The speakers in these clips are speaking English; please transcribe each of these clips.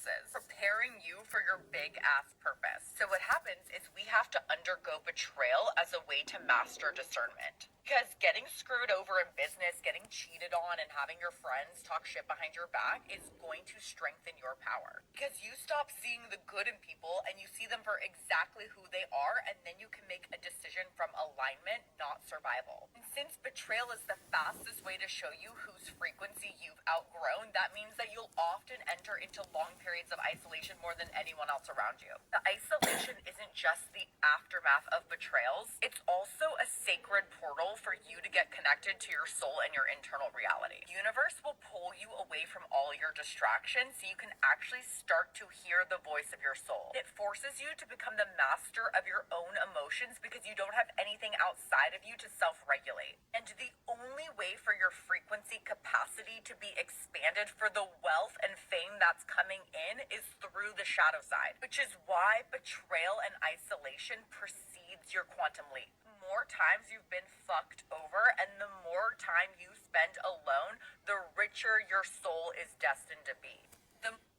detoxes, preparing you for your big-ass purpose. So what happens is we have to undergo betrayal as a way to master discernment. Because getting screwed over in business, getting cheated on, and having your friends talk shit behind your back is going to strengthen your power. Because you stop seeing the good in people and you see them for exactly who they are, and then you can make a decision from alignment, not survival. And since betrayal is the fastest way to show you whose frequency you've outgrown, that means that you'll often enter into long periods of isolation more than anyone else around you. The isolation isn't just the aftermath of betrayals, it's also a sacred portal for you to get connected to your soul and your internal reality. The universe will pull you away from all your distractions so you can actually start to hear the voice of your soul. It forces you to become the master of your own emotions because you don't have anything outside of you to self-regulate. And the only way for your frequency capacity to be expanded for the wealth and fame that's coming in is through the shadow side, which is why betrayal and isolation precedes your quantum leap. The more times you've been fucked over and the more time you spend alone, the richer your soul is destined to be.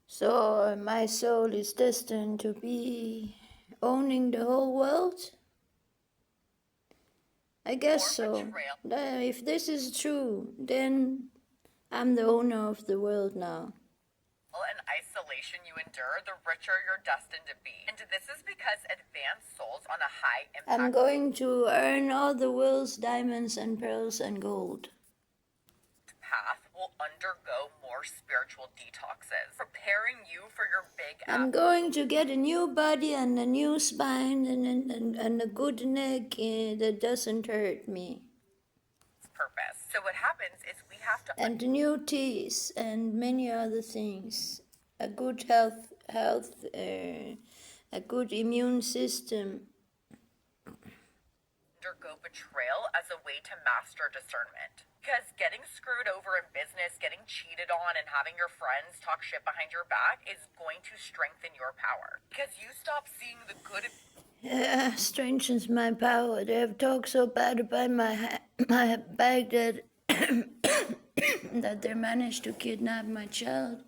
So my soul is destined to be owning the whole world? I guess so. If this is true, then I'm the owner of the world now. And isolation you endure, the richer you're destined to be. And this is because advanced souls on a high impact I'm going to earn all the world's diamonds and pearls and gold. Path will undergo more spiritual detoxes, preparing you for your big I'm going to get a new body and a new spine and a good neck that doesn't hurt me. Purpose. So what happens is we have to and new teeth and many other things. A good health, a good immune system. Undergo betrayal as a way to master discernment. Because getting screwed over in business, getting cheated on, and having your friends talk shit behind your back is going to strengthen your power. Because you stop seeing the good. Strengthens my power. They have talked so bad about my back that that they managed to kidnap my child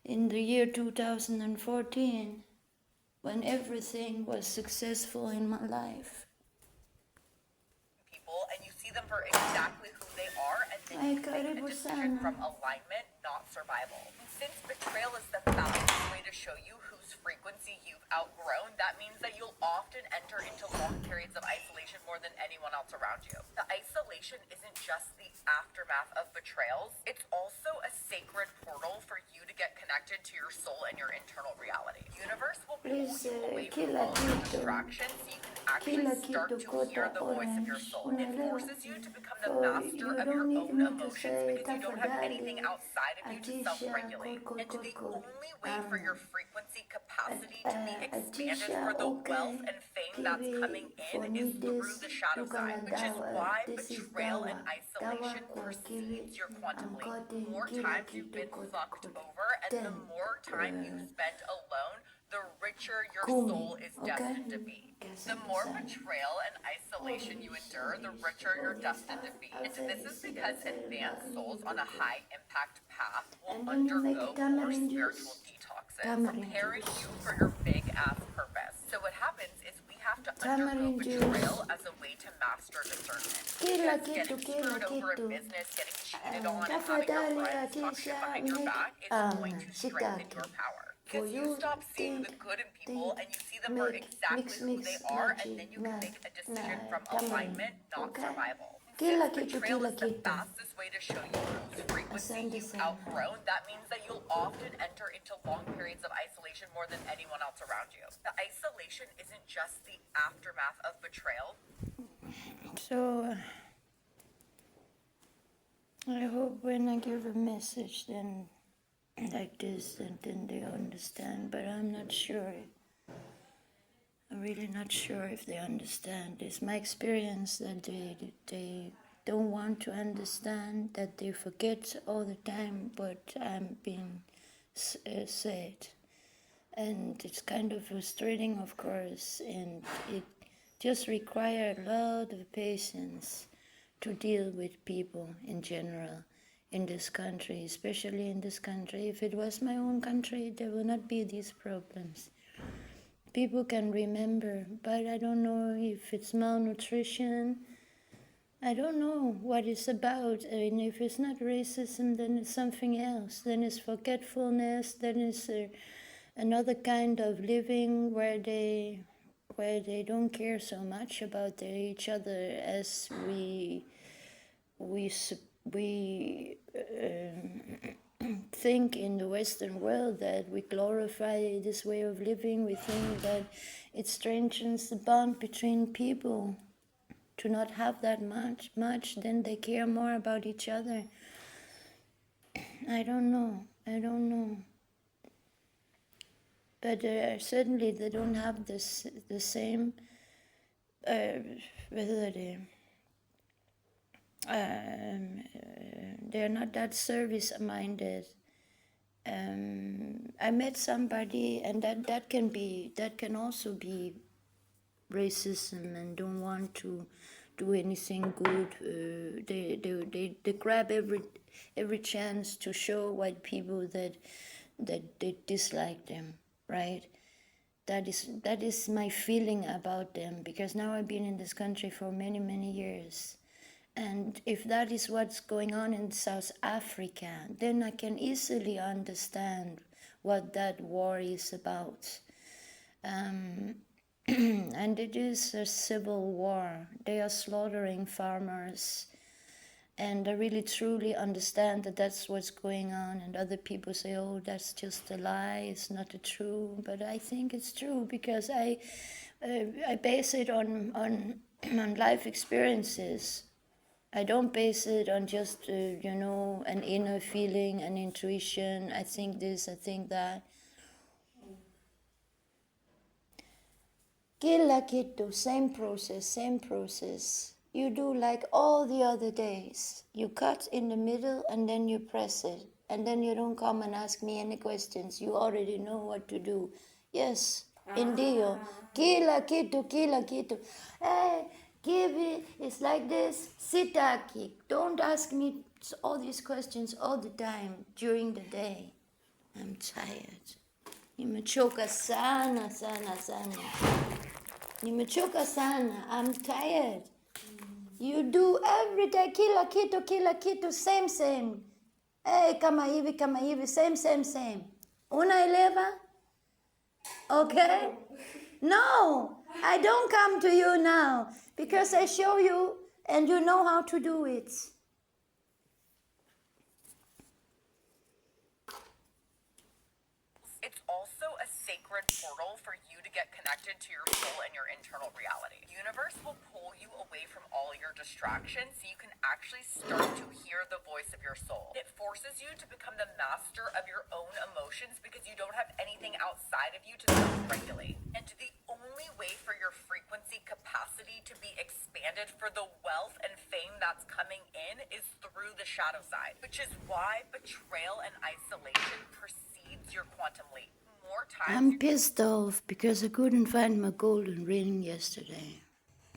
in the year 2014, when everything was successful in my life. People, and you see them for exactly who they are, and then you make a decision from alignment, not survival. And since betrayal is the fastest way to show you whose frequency you've outgrown, that means that you'll often enter into long periods of isolation more than anyone else around you. The isolation isn't just the aftermath of betrayals, it's also a sacred portal for you to get connected to your soul and your internal reality. The universe will pull you away from all your distractions so you can actually start to hear the voice of your soul. It forces you to become the master of your own emotions because you don't have anything outside of you to self-regulate. And the only way for your frequency capacity to be expanded for the wealth and fame that's coming in is through the shadow side, which is why betrayal and isolation precedes your quantum leap. The more times you've been fucked over and the more time you spend alone, the richer your soul is destined to be. The more betrayal and isolation you endure, the richer you're destined to be. And this is because advanced souls on a high impact path will undergo more spiritual detoxes, preparing you for your big ass purpose. So what happens is we have to undergo betrayal as a way to master discernment. Because getting screwed over in business, getting cheated on, and having your friends talk shit behind your back is going to strengthen your power. Because you stop seeing the good in people and you see them for exactly who they are, and then you can make a decision from alignment, not survival. Since betrayal is the fastest way to show you whose frequency you've outgrown, that means that you'll often enter into long periods of isolation more than anyone else around you. The isolation isn't just the aftermath of betrayal. So I hope when I give a message then like this and then they understand, but I'm not sure. I'm really not sure if they understand. It's my experience that they don't want to understand, that they forget all the time what I'm being said. And it's kind of frustrating, of course, and it just requires a lot of patience to deal with people in general. in this country, especially in this country. If it was my own country, there would not be these problems. People can remember, but I don't know if it's malnutrition. I don't know what it's about. I mean, if it's not racism, then it's something else. Then it's forgetfulness. Then it's another kind of living where they don't care so much about each other as we think in the Western world, that we glorify this way of living. We think that it strengthens the bond between people. To not have that much, then they care more about each other. I don't know. But certainly they don't have the same, they're not that service-minded. I met somebody, and that can also be racism, and don't want to do anything good. They grab every chance to show white people that they dislike them, right? That is my feeling about them, because now I've been in this country for many years. And if that is what's going on in South Africa, then I can easily understand what that war is about. And it is a civil war. They are slaughtering farmers. And I really truly understand that that's what's going on. And other people say, oh, that's just a lie, it's not true. But I think it's true, because I base it on life experiences. I don't base it on just, an inner feeling, an intuition. I think this, I think that. Kila kitu, same process. You do like all the other days. You cut in the middle and then you press it. And then you don't come and ask me any questions. You already know what to do. Yes, indio. Kila kitu. Hey, give it, it's like this. Sitaki. Don't ask me all these questions all the time during the day. I'm tired. Nimechoka sana. Nimechoka sana. I'm tired. You do every day, kila kitu, same. Hey, kama hivi, same. Unaelewa? Okay? No, I don't come to you now, because I show you and you know how to do it. It's also a sacred portal for you to get connected to your soul and your internal reality. The universe will pull you away from all your distractions so you can actually start to hear the voice of your soul. It forces you to become the master of your own emotions, because you don't have anything outside of you to self-regulate. And the only way for your frequency capacity to be expanded, for the wealth and fame that's coming in, is through the shadow side, which is why betrayal and isolation precedes your quantum leap. More times I'm pissed off because I couldn't find my golden ring yesterday.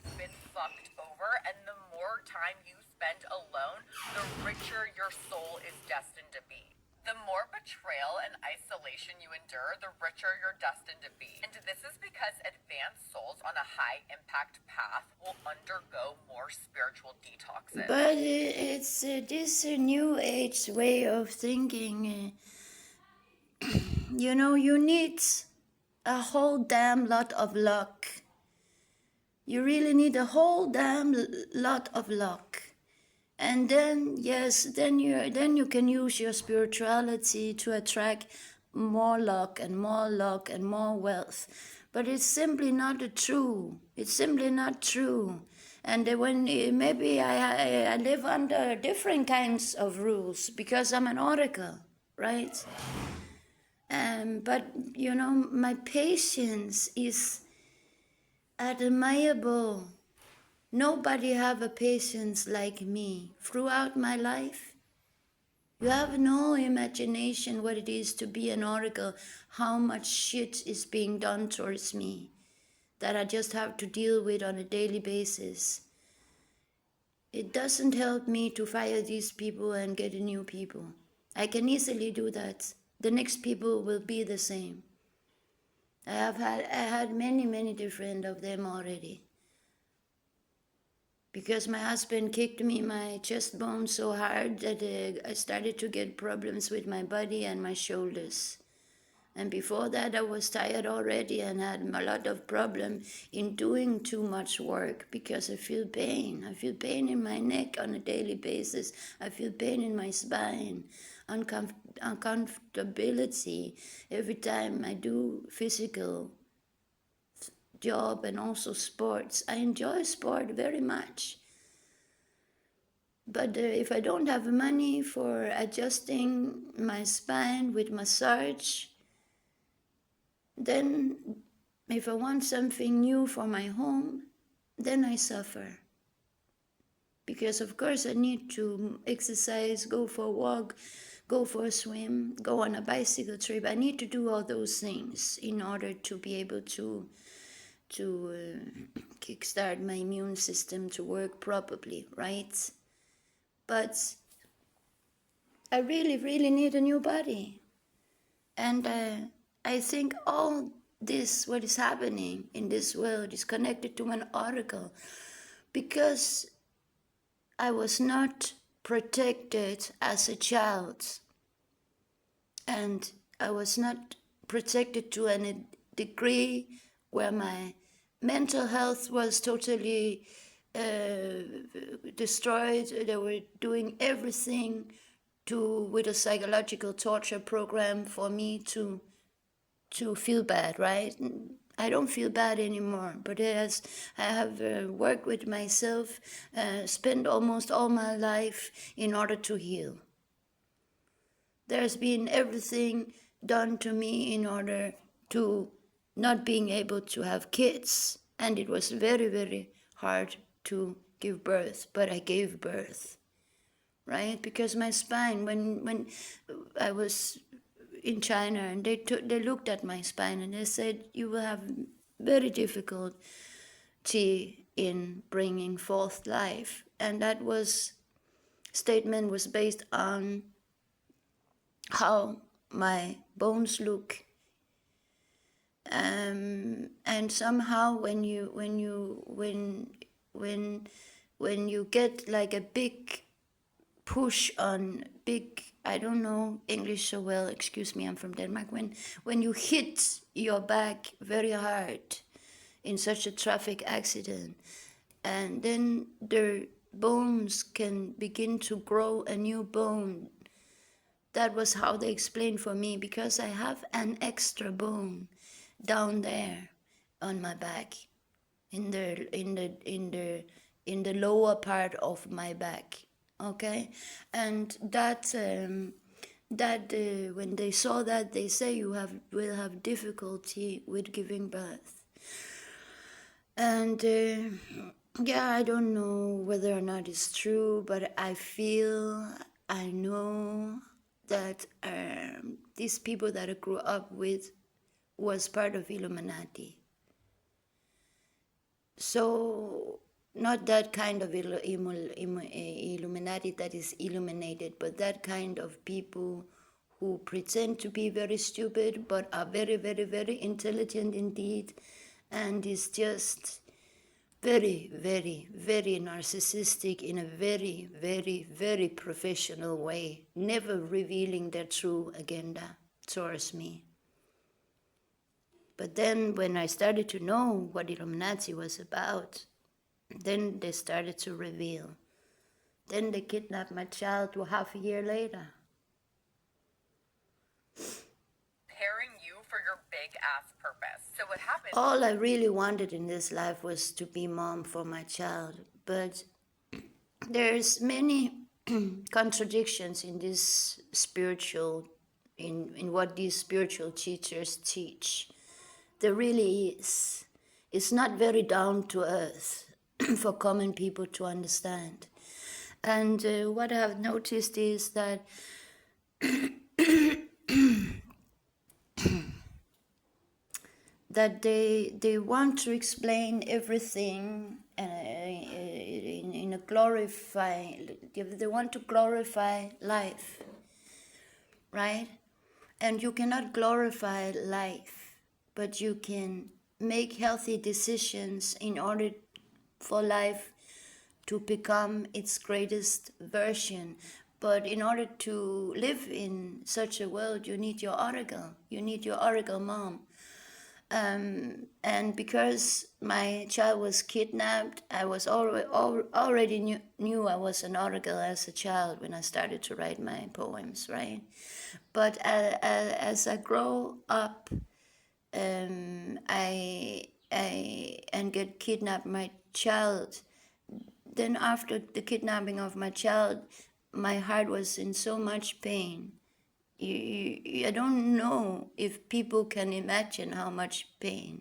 you've been fucked over, and the more time you spend alone, the richer your soul is destined to be. The more betrayal and isolation you endure, the richer you're destined to be. And this is because advanced souls on a high impact path will undergo more spiritual detoxes. But it's this new age way of thinking. You need a whole damn lot of luck. You really need a whole damn lot of luck. And then, yes, then you can use your spirituality to attract more luck and more wealth. But it's simply not true. It's simply not true. And when maybe I live under different kinds of rules, because I'm an oracle, right? But my patience is admirable. Nobody have a patience like me. Throughout my life, you have no imagination what it is to be an oracle, how much shit is being done towards me that I just have to deal with on a daily basis. It doesn't help me to fire these people and get new people. I can easily do that. The next people will be the same. I had many different of them already. Because my husband kicked me in my chest bone so hard that I started to get problems with my body and my shoulders. And before that, I was tired already and had a lot of problem in doing too much work because I feel pain. I feel pain in my neck on a daily basis. I feel pain in my spine, uncomfortability every time I do physical job and also sports. I enjoy sport very much. But if I don't have money for adjusting my spine with massage, then if I want something new for my home, then I suffer. Because of course I need to exercise, go for a walk, go for a swim, go on a bicycle trip. I need to do all those things in order to be able to kickstart my immune system to work properly, right? But I really need a new body. And I think all this, what is happening in this world, is connected to an article because I was not protected as a child, and I was not protected to a degree where my mental health was totally destroyed. They were doing everything with a psychological torture program for me to feel bad, right? I don't feel bad anymore, but I have worked with myself, spent almost all my life in order to heal. There's been everything done to me in order to not being able to have kids, and it was very hard to give birth, but I gave birth, right? Because my spine, when I was in China, and they looked at my spine and they said, you will have very difficulty in bringing forth life. And that statement was based on how my bones look. And somehow when you get like a big push on I don't know English so well, excuse me, I'm from Denmark. When you hit your back very hard in such a traffic accident, and then the bones can begin to grow a new bone. That was how they explained for me, because I have an extra bone down there on my back, in the lower part of my back. Okay, and that when they saw that, they say you will have difficulty with giving birth. And yeah, I don't know whether or not it's true, but I know that these people that I grew up with was part of Illuminati. So not that kind of Illuminati that is illuminated, but that kind of people who pretend to be very stupid but are very intelligent indeed, and is just very narcissistic in a very professional way, never revealing their true agenda towards me. But then when I started to know what Illuminati was about, then they started to reveal. Then they kidnapped my child half a year later. Preparing you for your big ass purpose. So what happened? All I really wanted in this life was to be mom for my child. But there's many contradictions in this spiritual, in what these spiritual teachers teach. There really is. It's not very down to earth for common people to understand. And what I've noticed is that that they want to explain everything in a they want to glorify life, right? And you cannot glorify life, but you can make healthy decisions in order for life to become its greatest version. But in order to live in such a world, you need your oracle. You need your oracle mom. And because my child was kidnapped, I was already knew I was an oracle as a child when I started to write my poems, right? But as I grow up, I and get kidnapped my child. Then after the kidnapping of my child, my heart was in so much pain. I don't know if people can imagine how much pain.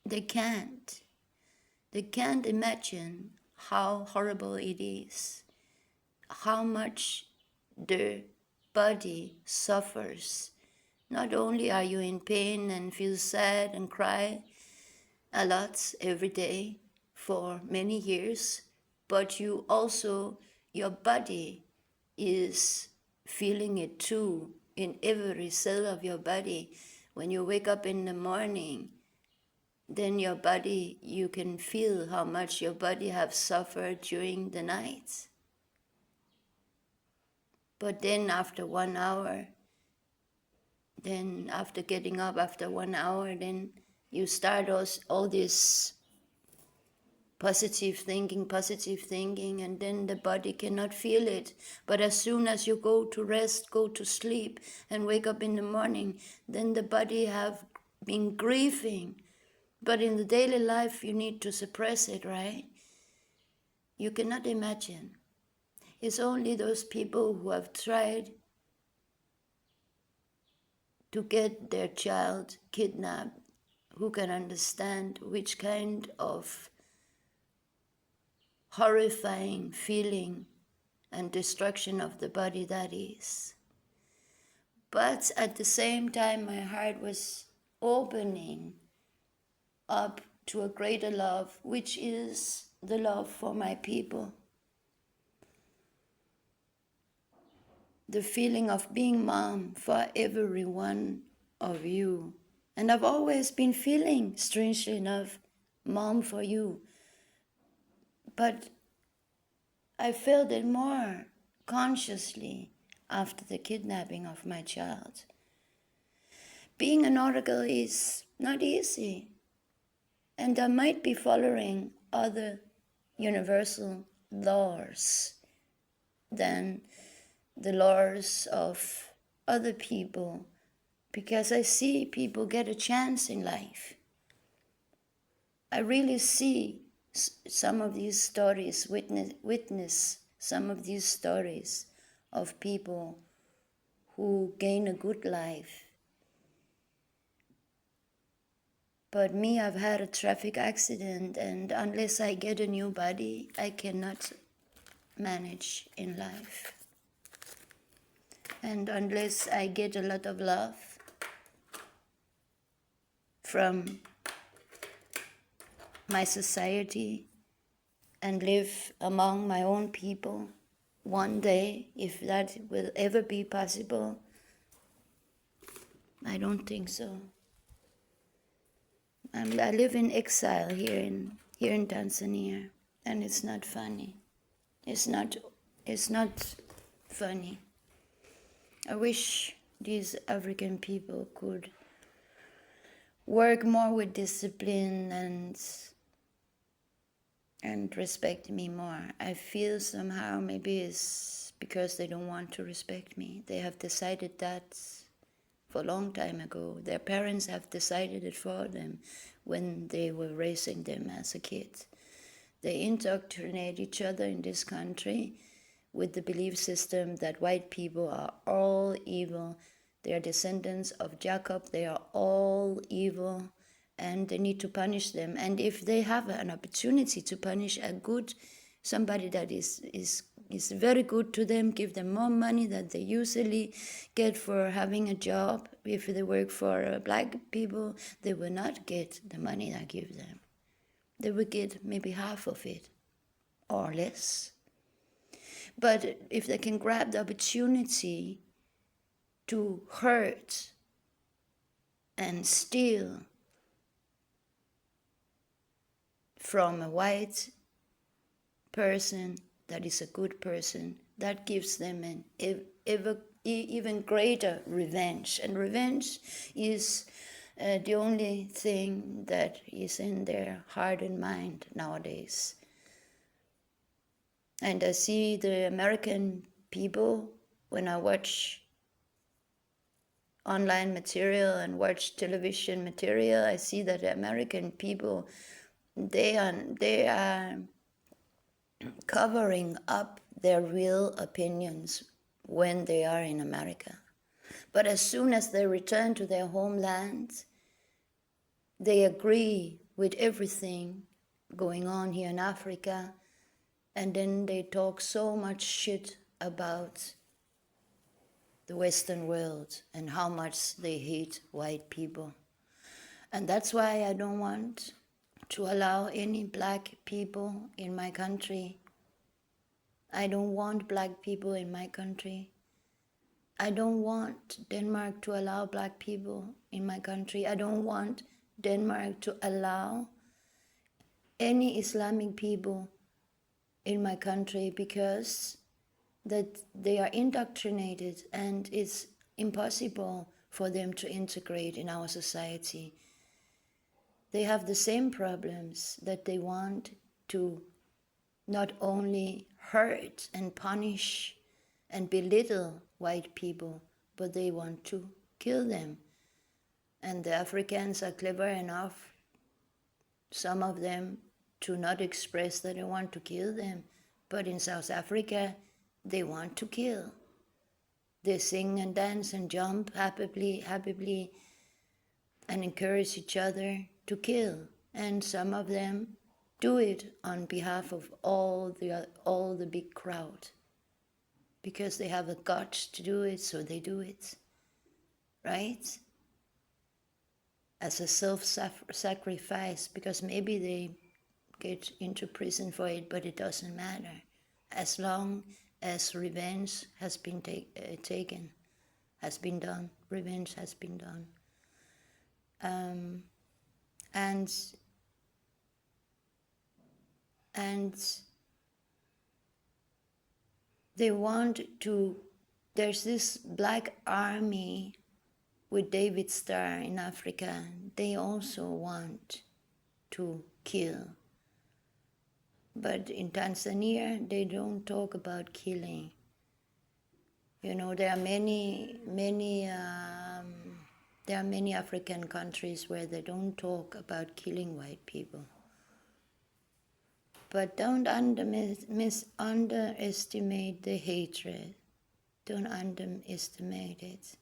They can't. They can't imagine how horrible it is, how much the body suffers. Not only are you in pain and feel sad and cry a lot every day for many years, but you also, your body is feeling it too in every cell of your body. When you wake up in the morning, then your body, you can feel how much your body have suffered during the night. But then after 1 hour, then after getting up after 1 hour, then you start all this positive thinking, and then the body cannot feel it. But as soon as you go to rest, go to sleep, and wake up in the morning, then the body have been grieving. But in the daily life, you need to suppress it, right? You cannot imagine. It's only those people who have tried to get their child kidnapped who can understand which kind of horrifying feeling and destruction of the body that is. But at the same time, my heart was opening up to a greater love, which is the love for my people. The feeling of being mom for every one of you. And I've always been feeling, strangely enough, mom for you. But I felt it more consciously after the kidnapping of my child. Being an oracle is not easy. And I might be following other universal laws than the laws of other people, because I see people get a chance in life. I really see some of these stories, witness some of these stories of people who gain a good life. But me, I've had a traffic accident, and unless I get a new body, I cannot manage in life. And unless I get a lot of love from my society and live among my own people, one day, if that will ever be possible, I don't think so. I live in exile here in Tanzania, and it's not funny. It's not funny. I wish these African people could work more with discipline and respect me more. I feel somehow maybe it's because they don't want to respect me. They have decided that for a long time ago. Their parents have decided it for them when they were raising them as a kid. They indoctrinate each other in this country with the belief system that white people are all evil. They are descendants of Jacob. They are all evil, and they need to punish them. And if they have an opportunity to punish somebody that is is very good to them, give them more money that they usually get for having a job. If they work for black people, they will not get the money I give them. They will get maybe half of it or less. But if they can grab the opportunity to hurt and steal from a white person that is a good person, that gives them an even greater revenge. And revenge is the only thing that is in their heart and mind nowadays. And I see the American people, when I watch online material and watch television material, I see that the American people, they are covering up their real opinions when they are in America. But as soon as they return to their homeland, they agree with everything going on here in Africa, and then they talk so much shit about the Western world and how much they hate white people. And that's why I don't want to allow any black people in my country. I don't want black people in my country. I don't want Denmark to allow black people in my country. I don't want Denmark to allow any Islamic people in my country, because that they are indoctrinated and it's impossible for them to integrate in our society. They have the same problems, that they want to not only hurt and punish and belittle white people, but they want to kill them. And the Africans are clever enough, some of them, to not express that they want to kill them. But in South Africa, they want to kill. They sing and dance and jump happily, and encourage each other to kill. And some of them do it on behalf of all the big crowd, because they have the guts to do it, so they do it, right? As a self-sacrifice, because maybe they get into prison for it, but it doesn't matter, as long as revenge has been taken, has been done. Revenge has been done. And they want to, there's this black army with David Starr in Africa. They also want to kill. But in Tanzania, they don't talk about killing. You know, there are many African countries where they don't talk about killing white people. But don't underestimate the hatred. Don't underestimate it.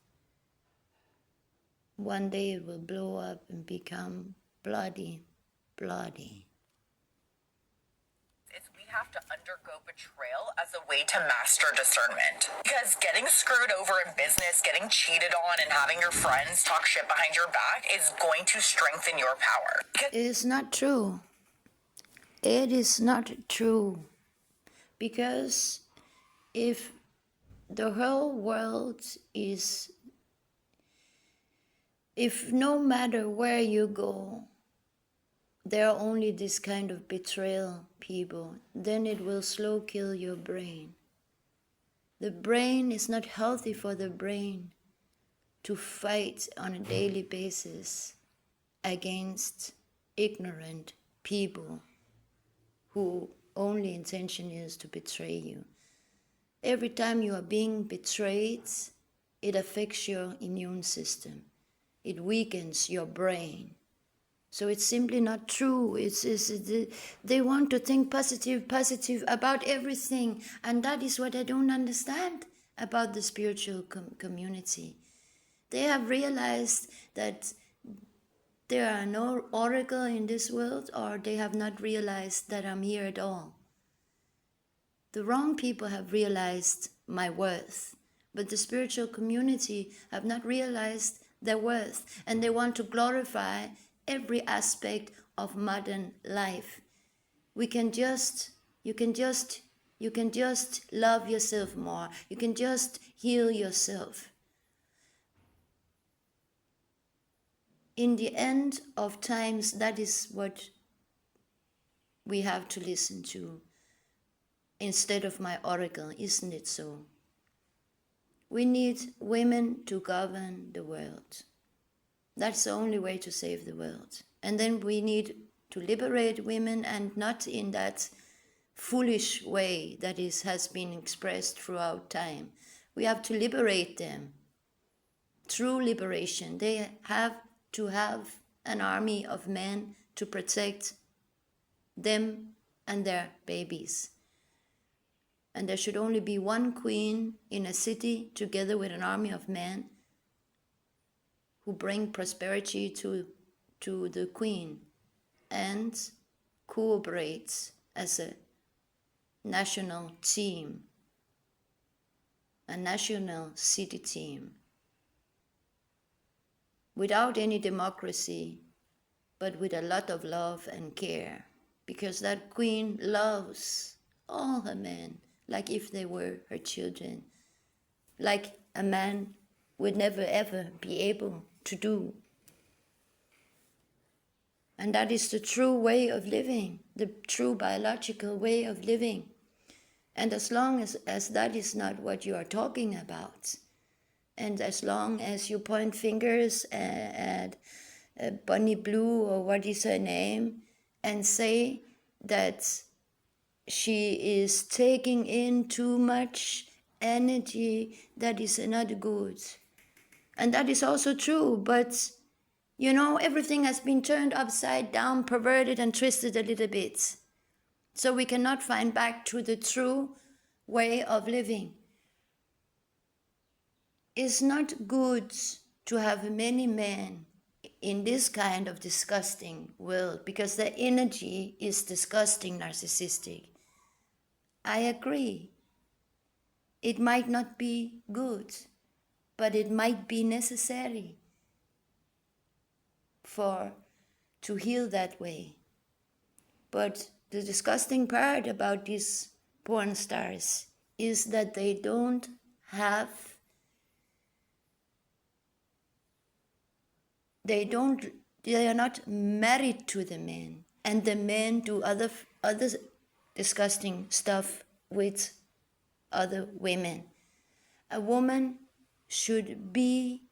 One day it will blow up and become bloody. We have to undergo betrayal as a way to master discernment. Because getting screwed over in business, getting cheated on, and having your friends talk shit behind your back is going to strengthen your power. It is not true. It is not true. Because if the whole world is, if no matter where you go, there are only this kind of betrayal people, then it will slow kill your brain. The brain is not healthy for the brain to fight on a daily basis against ignorant people who only intention is to betray you. Every time you are being betrayed, it affects your immune system. It weakens your brain. So it's simply not true. They want to think positive about everything. And that is what I don't understand about the spiritual community. They have realized that there are no oracle in this world, or they have not realized that I'm here at all. The wrong people have realized my worth, but the spiritual community have not realized their worth, and they want to glorify every aspect of modern life. You can just love yourself more. You can just heal yourself. In the end of times, that is what we have to listen to instead of my oracle, isn't it so? We need women to govern the world. That's the only way to save the world. And then we need to liberate women, and not in that foolish way that has been expressed throughout time. We have to liberate them. True liberation. They have to have an army of men to protect them and their babies. And there should only be one queen in a city together with an army of men who bring prosperity to the queen and cooperates as a national team, a national city team, without any democracy, but with a lot of love and care, because that queen loves all her men like if they were her children, like a man would never ever be able to do. And that is the true way of living, the true biological way of living. And as long as that is not what you are talking about, and as long as you point fingers at Bonnie Blue, or what is her name, and say that she is taking in too much energy, that is not good. And that is also true, but you know, everything has been turned upside down, perverted and twisted a little bit. So we cannot find back to the true way of living. It's not good to have many men in this kind of disgusting world, because the energy is disgusting, narcissistic. I agree. It might not be good, but it might be necessary to heal that way. But the disgusting part about these porn stars is that they are not married to the men, and the men do other disgusting stuff with other women. A woman should be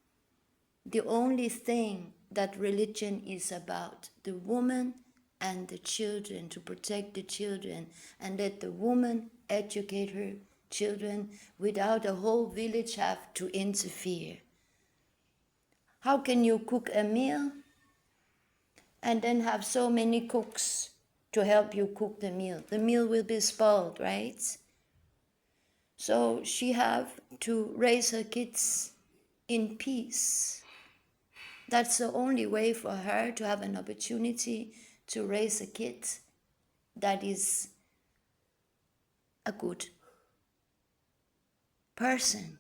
the only thing that religion is about, the woman and the children, to protect the children, and let the woman educate her children without a whole village have to interfere. How can you cook a meal and then have so many cooks to help you cook the meal? The meal will be spoiled, right? So she have to raise her kids in peace. That's the only way for her to have an opportunity to raise a kid that is a good person.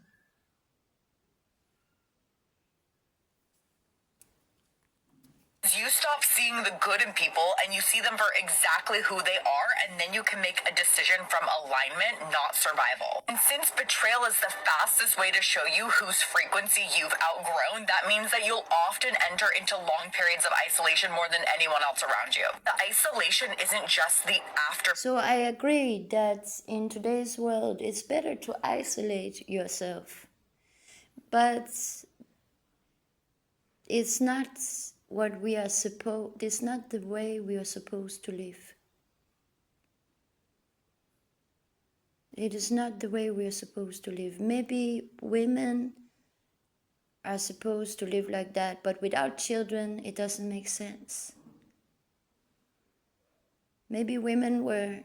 You stop seeing the good in people and you see them for exactly who they are, and then you can make a decision from alignment, not survival. And since betrayal is the fastest way to show you whose frequency you've outgrown, that means that you'll often enter into long periods of isolation more than anyone else around you. The isolation isn't just the after. So I agree that in today's world it's better to isolate yourself, but it's not it's not the way we are supposed to live. It is not the way we are supposed to live. Maybe women are supposed to live like that, but without children, it doesn't make sense. Maybe women were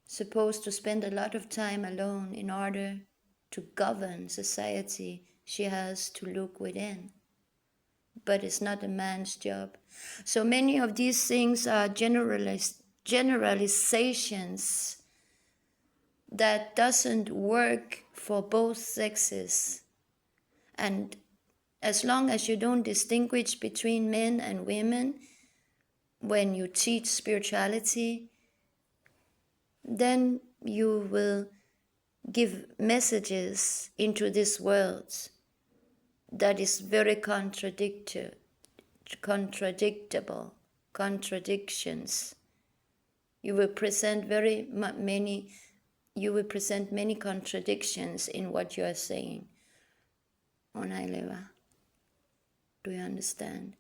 supposed to spend a lot of time alone in order to govern society. She has to look within. But it's not a man's job. So many of these things are generalizations that doesn't work for both sexes. And as long as you don't distinguish between men and women when you teach spirituality, then you will give messages into this world that is very contradictable, contradictions. You will present many contradictions in what you are saying. Onaileva, do you understand?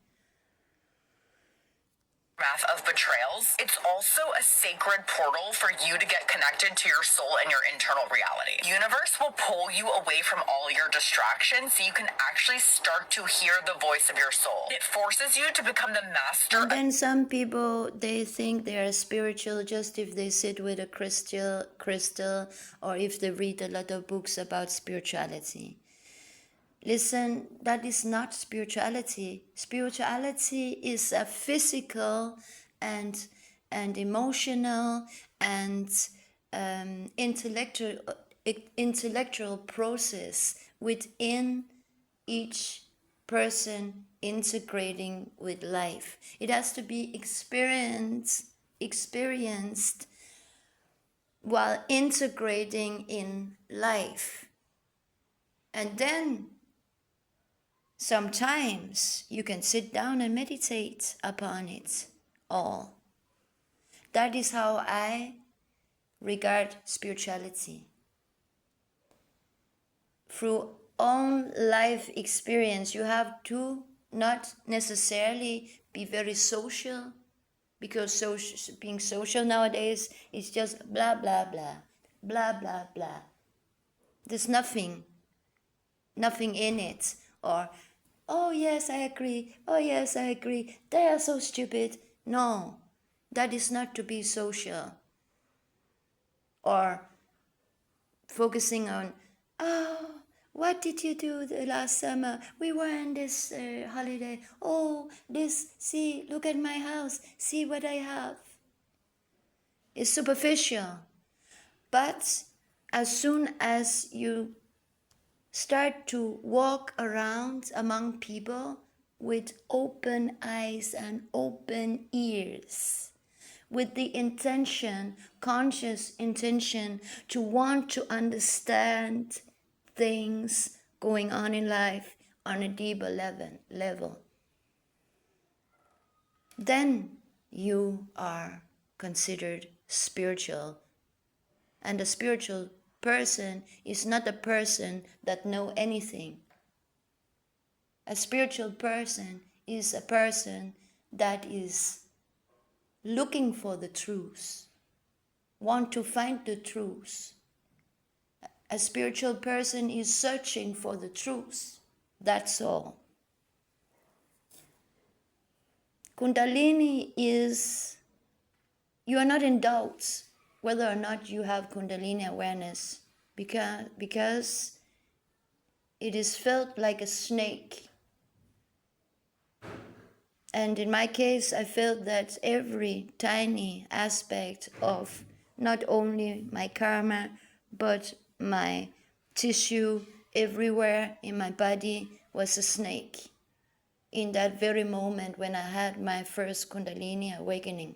Of betrayals, it's also a sacred portal for you to get connected to your soul and your internal reality. The universe will pull you away from all your distractions so you can actually start to hear the voice of your soul. It forces you to become the master. And then some people, they think they are spiritual just if they sit with a crystal or if they read a lot of books about spirituality. Listen, that is not spirituality. Spirituality is a physical and emotional and intellectual process within each person integrating with life. It has to be experienced while integrating in life. And then sometimes you can sit down and meditate upon it all. That is how I regard spirituality. Through own life experience, you have to not necessarily be very social, because being social nowadays is just blah, blah, blah, blah, blah, blah. There's nothing in it. Or, oh yes, I agree. Oh yes, I agree. They are so stupid. No, that is not to be social. Or focusing on, oh, what did you do the last summer? We were on this holiday. Oh, see, look at my house. See what I have. It's superficial. But as soon as you start to walk around among people with open eyes and open ears, with the intention, conscious intention, to want to understand things going on in life on a deeper level, then you are considered spiritual. And a spiritual person is not a person that knows anything. A spiritual person is a person that is looking for the truth, want to find the truth. A spiritual person is searching for the truth. That's all. Kundalini is, you are not in doubt whether or not you have Kundalini awareness, because it is felt like a snake. And in my case, I felt that every tiny aspect of not only my karma, but my tissue everywhere in my body was a snake. In that very moment when I had my first Kundalini awakening.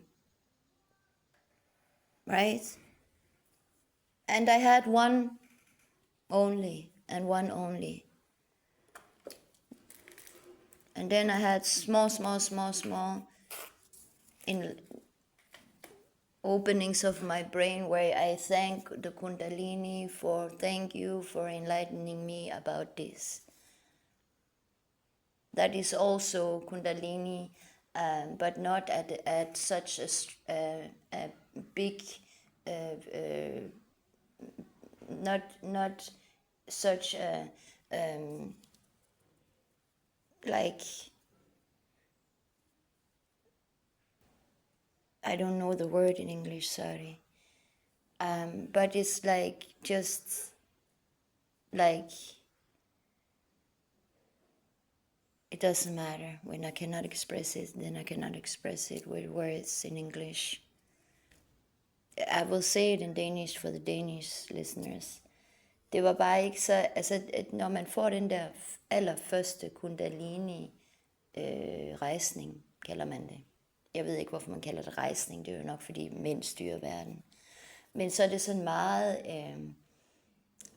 Right? And I had one only, and one only. And then I had small in openings of my brain where I thank the Kundalini thank you for enlightening me about this. That is also Kundalini, but not at such a big, not such a like, I don't know the word in English, sorry. But it's like, just like, it doesn't matter. When I cannot express it, then I cannot express it with words in English. I will say it in Danish for the Danish listeners. Det var bare ikke så, altså at når man får den der allerførste kundalini rejsning, kalder man det. Jeg ved ikke, hvorfor man kalder det rejsning, det er jo nok fordi mænd styrer verden. Men så er det sådan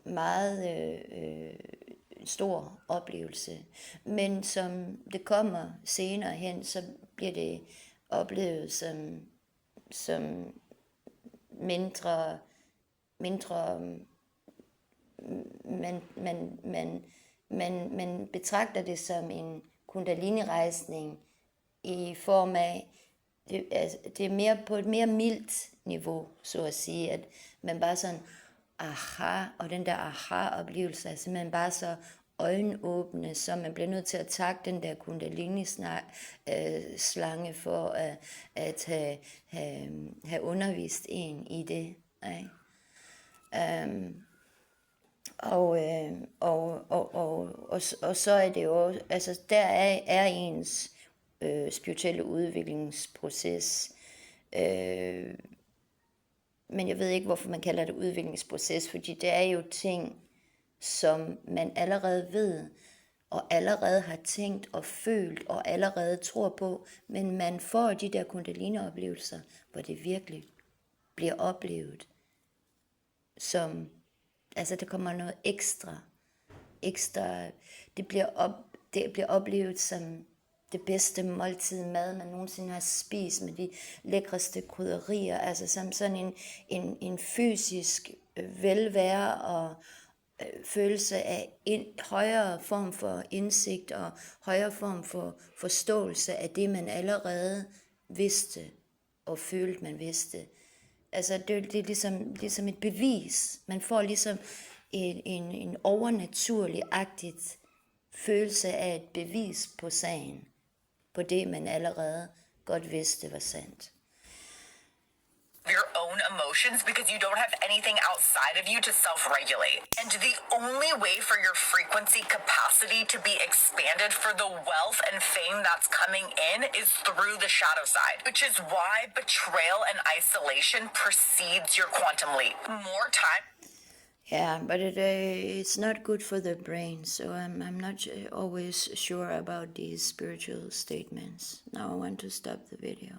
meget stor oplevelse. Men som det kommer senere hen, så bliver det oplevet som mindre man betragter det som en kundalini-rejsning i form af, det er mere på et mere mildt niveau, så at sige, at man bare sådan, aha, og den der aha-oplevelse er simpelthen bare så øjenåbne, så man bliver nødt til at takke den der kundalini-slange for at have undervist en i det. Ikke? Og så er det jo, altså der er ens spirituelle udviklingsproces, men jeg ved ikke, hvorfor man kalder det udviklingsproces, fordi det er jo ting, som man allerede ved, og allerede har tænkt og følt, og allerede tror på, men man får de der kundalini-oplevelser, hvor det virkelig bliver oplevet, som, altså der kommer noget ekstra, det bliver oplevet som det bedste måltid mad, man nogensinde har spist, med de lækreste krydderier, altså som sådan en fysisk velvære og følelse af højere form for indsigt og højere form for forståelse af det, man allerede vidste og følte, man vidste. Altså det er ligesom et bevis. Man får ligesom en overnaturlig-agtigt følelse af et bevis på sagen, på det, man allerede godt vidste var sandt. Your own emotions because you don't have anything outside of you to self-regulate. And the only way for your frequency capacity to be expanded for the wealth and fame that's coming in is through the shadow side, which is why betrayal and isolation precedes your quantum leap. More time. Yeah, but it's not good for the brain, so I'm not always sure about these spiritual statements. Now I want to stop the video.